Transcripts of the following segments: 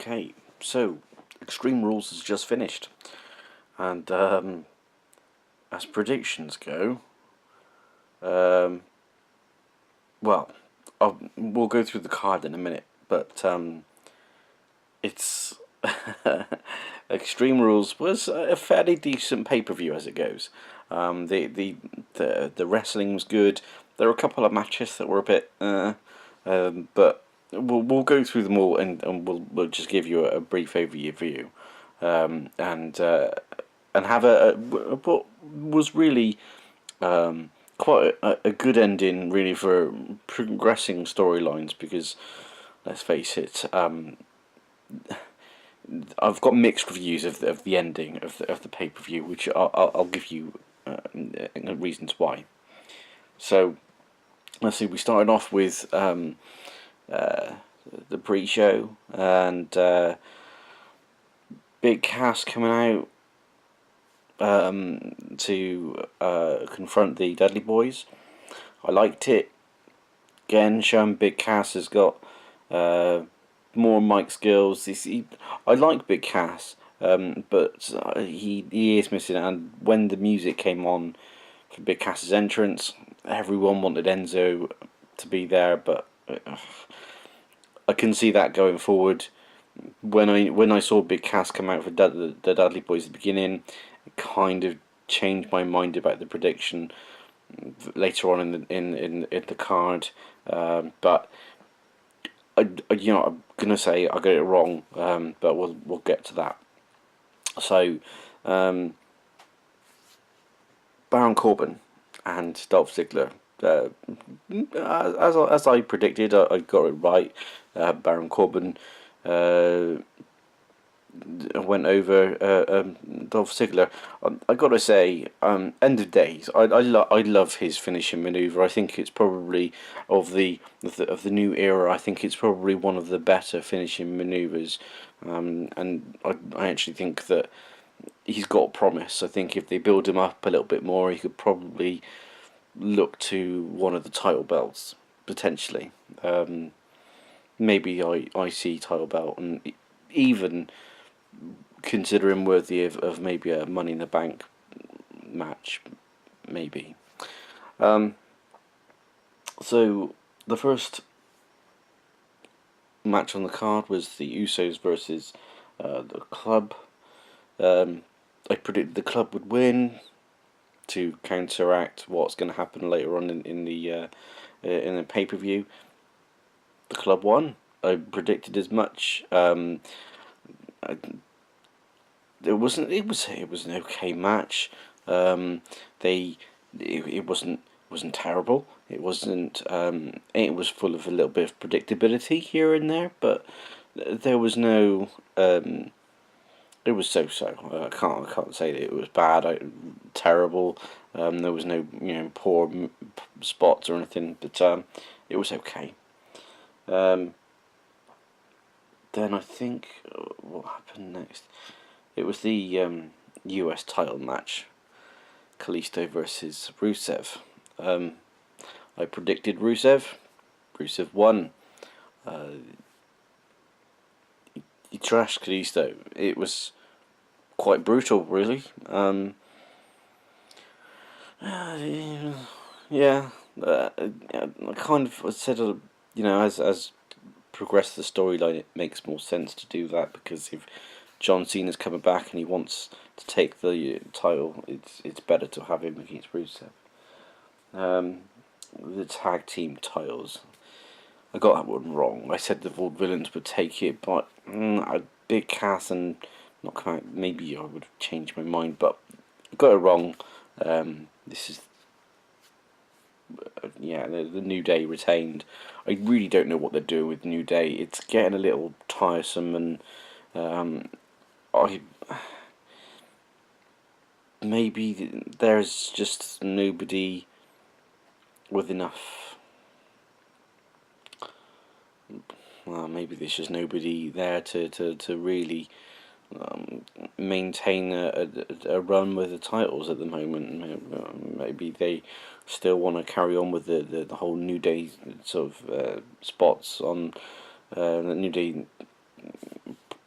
Okay, so Extreme Rules has just finished, and as predictions go, um, well, we'll go through the card in a minute, but it's Extreme Rules was a fairly decent pay-per-view as it goes. The wrestling was good. There were a couple of matches that were a bit, but we'll go through them all, and we'll just give you a brief overview, and have what was really quite a good ending, really, for progressing storylines, because let's face it, I've got mixed reviews of the ending of the pay-per-view, which I'll give you reasons why. So let's see. We started off with the pre-show, and Big Cass coming out to confront the Dudley Boys. I liked it. Again, showing Big Cass has got more mic skills. I like Big Cass, but he is missing. And when the music came on for Big Cass's entrance, everyone wanted Enzo to be there, but I can see that going forward. When I saw Big Cass come out for the Dudley Boys at the beginning, it kind of changed my mind about the prediction later on in the card. But I'm gonna say I got it wrong. But we'll get to that. So, Baron Corbin and Dolph Ziggler. As I predicted, I got it right. Baron Corbin went over Dolph Ziggler. I gotta say, end of days. I love his finishing maneuver. I think it's probably of the new era. I think it's probably one of the better finishing maneuvers. And I actually think that he's got promise. I think if they build him up a little bit more, he could probably look to one of the title belts potentially. Maybe IC title belt, and even consider him worthy of maybe a Money in the Bank match, maybe. So the first match on the card was the Usos versus the Club. I predicted the Club would win to counteract what's going to happen later on in the pay-per-view. The Club won. I predicted as much. It was an okay match. It wasn't terrible. It wasn't. It was full of a little bit of predictability here and there, but there was no. It was so-so. I can't say that it was bad. Terrible. There was no poor spots or anything, but it was okay. Then I think what happened next? It was the US title match, Kalisto versus Rusev. I predicted Rusev. Rusev won. He trashed Kalisto. It was quite brutal, really. Yeah. I kind of said, as progress the storyline, it makes more sense to do that, because if John Cena's coming back and he wants to take the title, it's better to have him against Rusev. The tag team titles, I got that one wrong. I said the Vaudevillains would take it, but Big Cass and not come out. Maybe I would have changed my mind, but I got it wrong. This is the New Day retained. I really don't know what they're doing with New Day. It's getting a little tiresome, and maybe there's just nobody with enough. Well, maybe there's just nobody there to really maintain a run with the titles at the moment. Maybe they still want to carry on with the whole New Day sort of spots on the New Day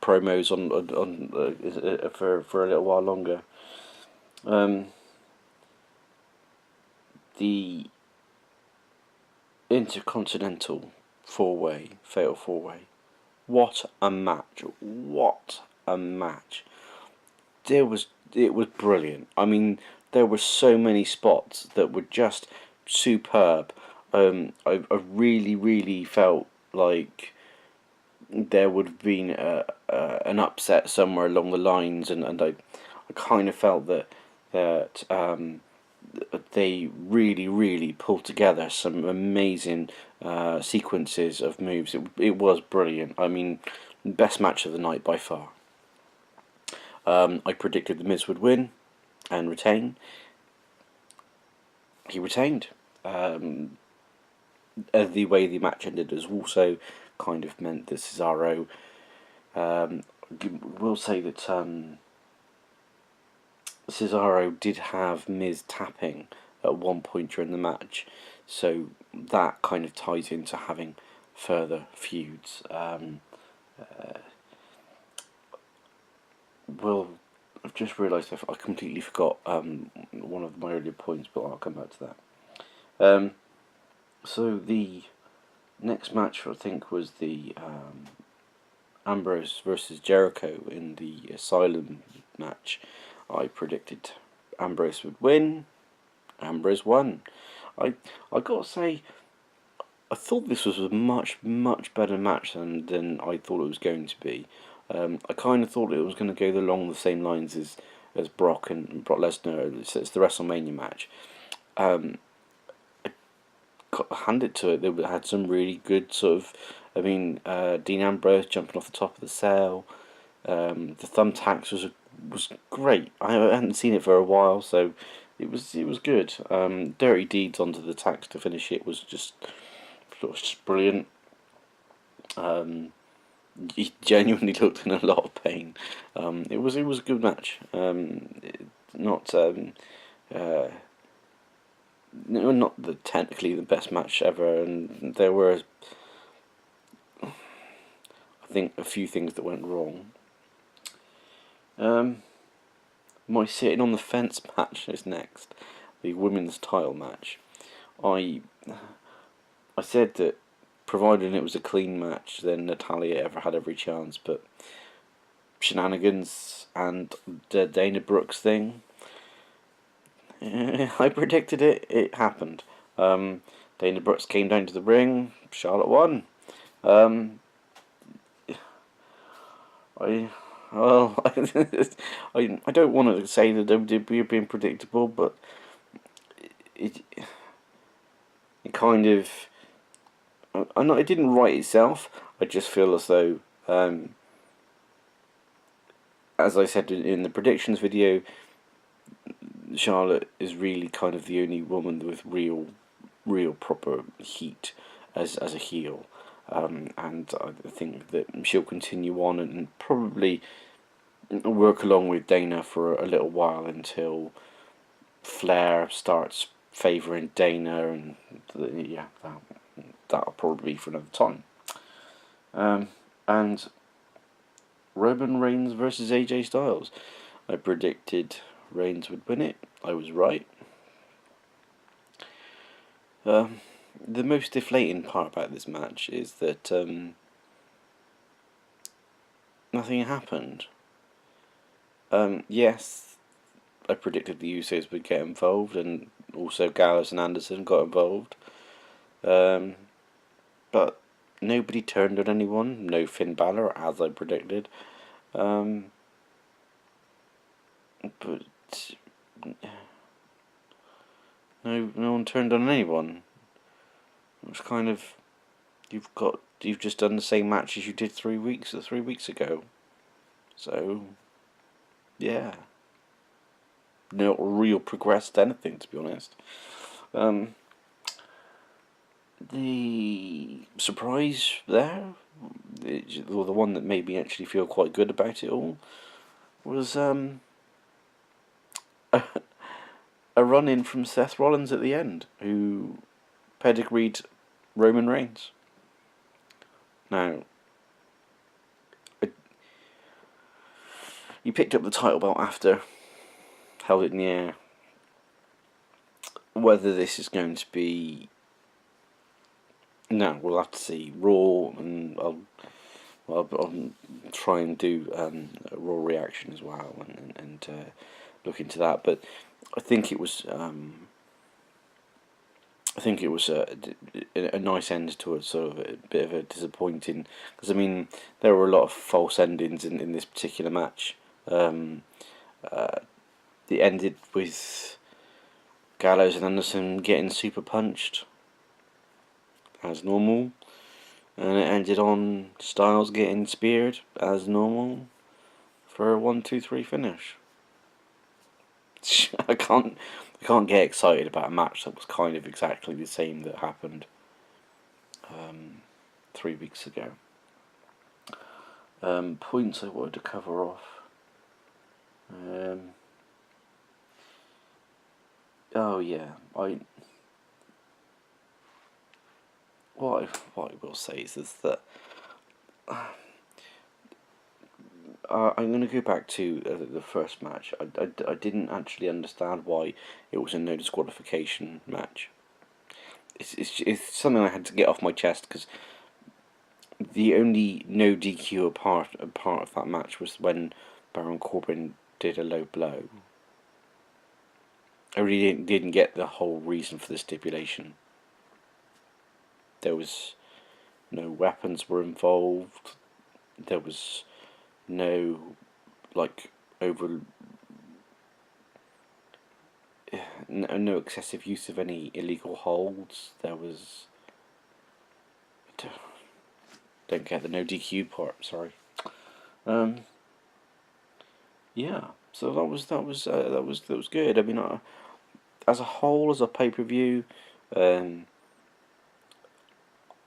promos for a little while longer. The Intercontinental Fatal 4-Way. What a match! What a match! It was brilliant. I mean, there were so many spots that were just superb. I really felt like there would have been an upset somewhere along the lines, and I kind of felt that they really pulled together some amazing sequences of moves. It was brilliant. I mean, best match of the night by far. I predicted The Miz would win and retain. He retained. The way the match ended has also kind of meant that Cesaro. Will say that Cesaro did have Miz tapping at one point during the match, so that kind of ties into having further feuds. I've just realised I completely forgot one of my earlier points, but I'll come back to that. So the next match, I think, was the Ambrose versus Jericho in the Asylum match. I predicted Ambrose would win. Ambrose won. I gotta say, I thought this was a much better match than I thought it was going to be. I kind of thought it was going to go along the same lines as Brock and Brock Lesnar. It's the WrestleMania match. Hand it to it. They had some really good sort of. I mean, Dean Ambrose jumping off the top of the cell. The thumbtacks was great. I hadn't seen it for a while, so it was good. Dirty Deeds onto the tacks to finish it was just brilliant. He genuinely looked in a lot of pain. It was a good match. Not technically the best match ever, and there were, I think, a few things that went wrong. My sitting on the fence match is next, the women's title match. I said that providing it was a clean match, then Natalya ever had every chance, but shenanigans and the Dana Brooks thing, I predicted it. It happened. Dana Brooks came down to the ring. Charlotte won. I don't want to say that WWE are being predictable, but it kind of. It didn't write itself. I just feel as though, as I said in the predictions video, Charlotte is really kind of the only woman with real proper heat as a heel, and I think that she'll continue on and probably work along with Dana for a little while until Flair starts favouring Dana, and that'll probably be for another time. And Roman Reigns versus AJ Styles. I predicted Reigns would win it. I was right. The most deflating part about this match is that nothing happened. Yes, I predicted the Usos would get involved, and also Gallows and Anderson got involved. But nobody turned on anyone. No Finn Balor, as I predicted. But no one turned on anyone. It was kind of, you've just done the same match as you did 3 weeks ago. So, yeah. Not real progressed anything, to be honest. The surprise there, or the one that made me actually feel quite good about it all, was a run-in from Seth Rollins at the end, who pedigreed Roman Reigns. Now, He picked up the title belt after, held it in the air. Whether this is going to be... No, we'll have to see. Raw, and I'll try and do a Raw reaction as well, and look into that. But I think it was a nice end to a sort of a bit of a disappointing, because I mean there were a lot of false endings in this particular match. It ended with Gallows and Anderson getting super punched as normal, and it ended on Styles getting speared as normal for a 1-2-3 finish. I can't get excited about a match that was kind of exactly the same that happened 3 weeks ago. Points I wanted to cover off. Oh yeah, what I will say is that I'm going to go back to the first match. I didn't actually understand why it was a no disqualification match. It's something I had to get off my chest, because the only no DQ part of that match was when Baron Corbin did a low blow. I really didn't get the whole reason for the stipulation. There was no weapons were involved. There was no no excessive use of any illegal holds. There was... Don't get the no DQ part. Sorry. Yeah. So that was good. I mean, as a whole, as a pay-per-view, I'm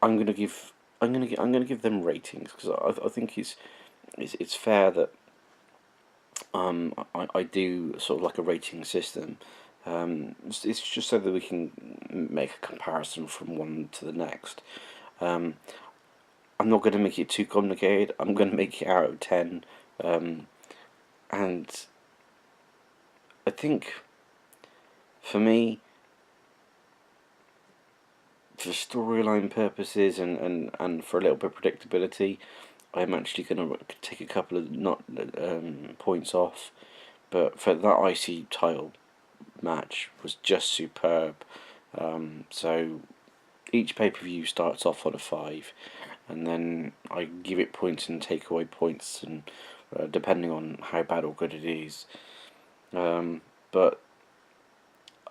gonna give them ratings, because I think it's fair that I do sort of like a rating system. It's just so that we can make a comparison from one to the next. I'm not going to make it too complicated. I'm going to make it out of 10, and I think for me, for storyline purposes and for a little bit of predictability, I'm actually going to take a couple of points off. But for that IC title match was just superb. So each pay-per-view starts off on a 5, and then I give it points and take away points, and depending on how bad or good it is. But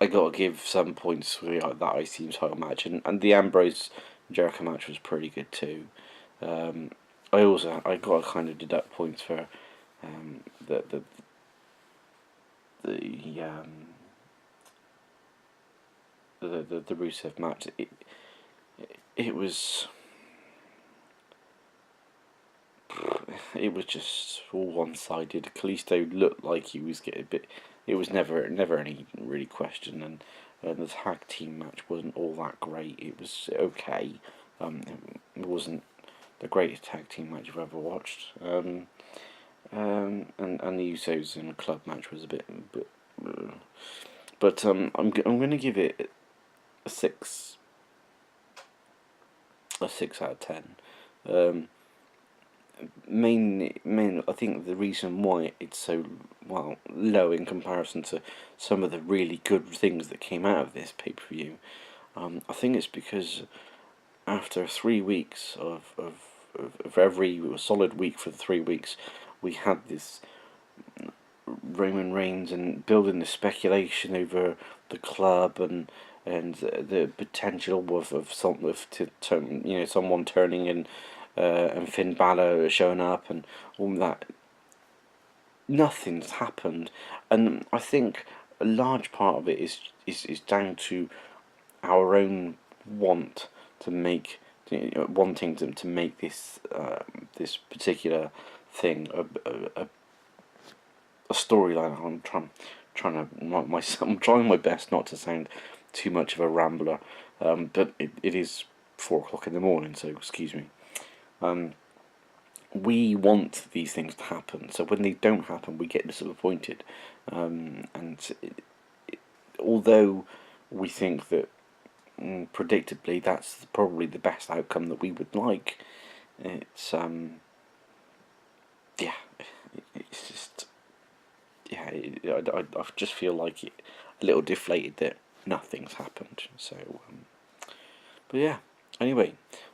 I got to give some points for that IC title match, and the Ambrose Jericho match was pretty good too. I got to kind of deduct points for the Rusev match. It was just all one-sided. Kalisto looked like he was getting a bit. It was never any really question, and the tag team match wasn't all that great. It was okay. It wasn't the greatest tag team match I've ever watched. And the Usos and club match was a bit but I'm going to give it a 6 out of 10. Mainly, I think the reason why it's so low in comparison to some of the really good things that came out of this pay-per-view, I think it's because after 3 weeks of every solid week for 3 weeks, we had this Roman Reigns and building the speculation over the club and the potential of someone turning in, and Finn Balor showing up and all that. Nothing's happened, and I think a large part of it is down to our own wanting to make this this particular thing a storyline. I'm trying my best not to sound too much of a rambler, but it is 4 o'clock in the morning, so excuse me. we want these things to happen. So when they don't happen, we get disappointed. And although we think that predictably that's probably the best outcome that we would like, it's yeah, it's just I just feel like a little deflated that nothing's happened. So, but yeah. Anyway,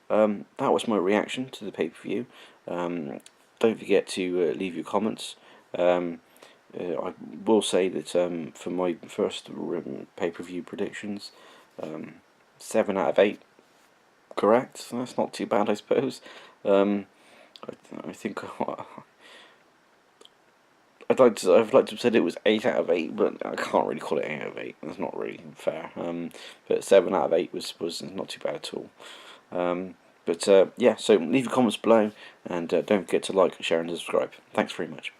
that was my reaction to the pay-per-view. Don't forget to leave your comments. I will say that for my first pay-per-view predictions, 7 out of 8 correct. That's not too bad, I suppose. I think I'd like to have said it was 8 out of 8, but I can't really call it 8 out of 8. That's not really fair. But 7 out of 8 was not too bad at all. Yeah, so leave your comments below, and don't forget to like, share, and subscribe. Thanks very much.